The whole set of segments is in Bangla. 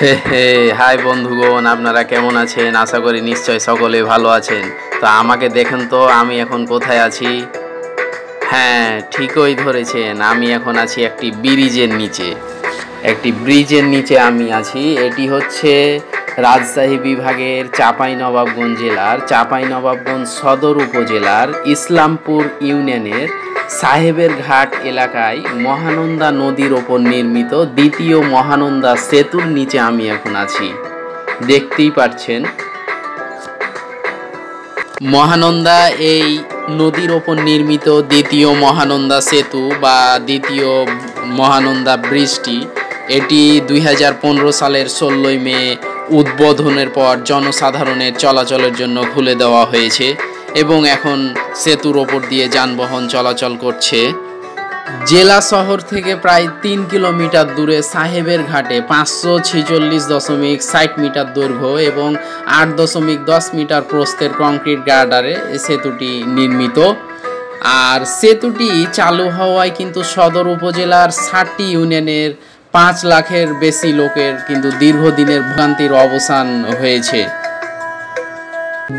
হে হে হাই বন্ধুগণ, আপনারা কেমন আছেন? আশা করি নিশ্চয় সকলে ভালো আছেন। তো আমাকে দেখেন তো, আমি এখন কোথায় আছি? হ্যাঁ, ঠিকই ধরেছেন, আমি এখন আছি একটি ব্রিজের নিচে আমি আছি। এটি হচ্ছে রাজশাহী বিভাগের চাঁপাইনবাবগঞ্জ জেলার চাঁপাইনবাবগঞ্জ সদর উপজেলার ইসলামপুর ইউনিয়নের সাহেবের ঘাট এলাকায় মহানন্দা নদীর ওপর নির্মিত দ্বিতীয় মহানন্দা সেতুর নিচে আমি এখন আছি। দেখতেই পাচ্ছেন, মহানন্দা এই নদীর ওপর নির্মিত দ্বিতীয় মহানন্দা সেতু বা দ্বিতীয় মহানন্দা ব্রিজটি এটি 2015 সালের 16ই মে উদ্বোধনের পর জনসাধারণের চলাচলের জন্য খুলে দেওয়া হয়েছে এবং এখন সেতুর ওপর দিয়ে যানবাহন চলাচল করছে। জেলা শহর থেকে প্রায় 3 কিলোমিটার দূরে সাহেবের ঘাটে 546.60 মিটার দৈর্ঘ্য এবং 8.10 মিটার প্রস্থের কংক্রিট গার্ডারে সেতুটি নির্মিত। আর সেতুটি চালু হওয়ায় কিন্তু সদর উপজেলার 60টি ইউনিয়নের 5 লাখের বেশি লোকের কিন্তু দীর্ঘদিনের ভোগান্তির অবসান হয়েছে।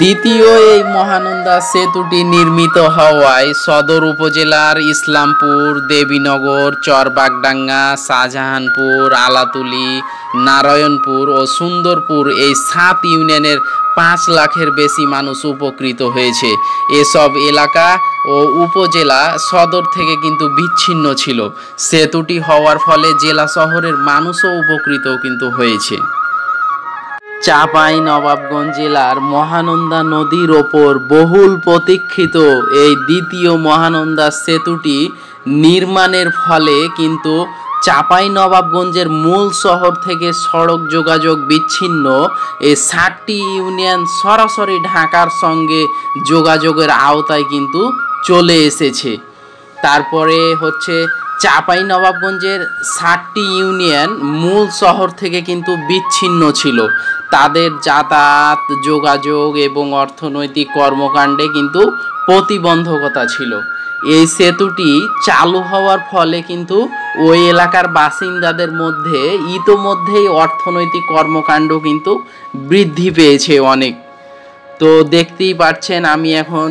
দ্বিতীয় এই মহানন্দা সেতুটি নির্মিত হওয়ায় সদর উপজেলার ইসলামপুর, দেবীনগর, চরবাগডাঙ্গা, শাহজাহানপুর, আলাতুলি, নারায়ণপুর ও সুন্দরপুর এই 7 ইউনিয়নের 5 লাখের বেশি মানুষ উপকৃত হয়েছে। এসব এলাকা ও উপজেলা সদর থেকে কিন্তু বিচ্ছিন্ন ছিল। সেতুটি হওয়ার ফলে জেলা শহরের মানুষও উপকৃত কিন্তু হয়েছে। চাঁপাইনবাবগঞ্জ জেলার মহানন্দা নদীর ওপর বহুল প্রতীক্ষিত এই দ্বিতীয় মহানন্দা সেতুটি নির্মাণের ফলে কিন্তু চাঁপাইনবাবগঞ্জের মূল শহর থেকে সড়ক যোগাযোগ বিচ্ছিন্ন এই 7টি ইউনিয়ন সরাসরি ঢাকার সঙ্গে যোগাযোগের আওতায় কিন্তু চলে এসেছে। তারপরে হচ্ছে চাঁপাইনবাবগঞ্জের 7টি ইউনিয়ন মূল শহর থেকে কিন্তু বিচ্ছিন্ন ছিল। তাদের যাতায়াত, যোগাযোগ এবং অর্থনৈতিক কর্মকাণ্ডে কিন্তু প্রতিবন্ধকতা ছিল। এই সেতুটি চালু হওয়ার ফলে কিন্তু ওই এলাকার বাসিন্দাদের মধ্যে ইতোমধ্যেই অর্থনৈতিক কর্মকাণ্ড কিন্তু বৃদ্ধি পেয়েছে অনেক। তো দেখতেই পাচ্ছেন, আমি এখন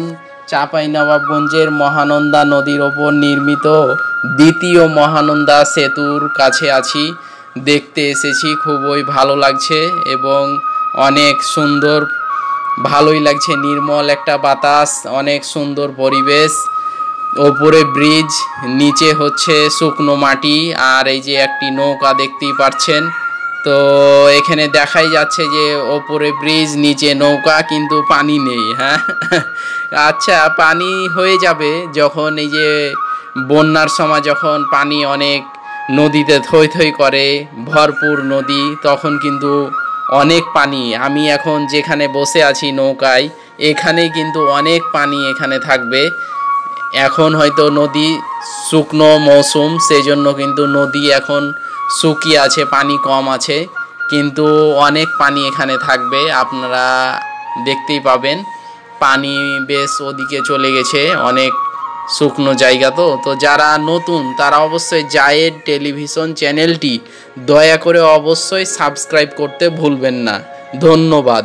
চাঁপাইনবাবগঞ্জের মহানন্দা নদীর ওপর নির্মিত দ্বিতীয় মহানন্দা সেতুর কাছে আছি। দেখতে এসেছি, খুবই ভালো লাগছে এবং অনেক সুন্দর, ভালোই লাগছে। নির্মল একটা বাতাস, অনেক সুন্দর পরিবেশ। ওপরে ব্রিজ, নিচে হচ্ছে শুকনো মাটি, আর এই যে একটি নৌকা দেখতেই পাচ্ছেন। তো এখানে দেখাই যাচ্ছে যে ওপরে ব্রিজ, নিচে নৌকা, কিন্তু পানি নেই। হ্যাঁ, আচ্ছা, পানি হয়ে যাবে যখন এই যে বন্যার সময় যখন পানি অনেক নদীতে থই থই করে, ভরপুর নদী, তখন কিন্তু অনেক পানি। আমি এখন যেখানে বসে আছি নৌকায়, এখানে কিন্তু অনেক পানি এখানে থাকবে। এখন হয়তো নদী শুকনো মৌসুম, সেই জন্য কিন্তু নদী এখন শুকিয়ে আছে, পানি কম আছে, কিন্তু অনেক পানি এখানে থাকবে। আপনারা দেখতেই পাবেন পানি বেশ ওদিকে চলে গেছে, অনেক শুকনো জায়গা। তো যারা নতুন তারা অবশ্যই জায়েদ টেলিভিশন চ্যানেলটি দয়া করে অবশ্যই সাবস্ক্রাইব করতে ভুলবেন না। ধন্যবাদ।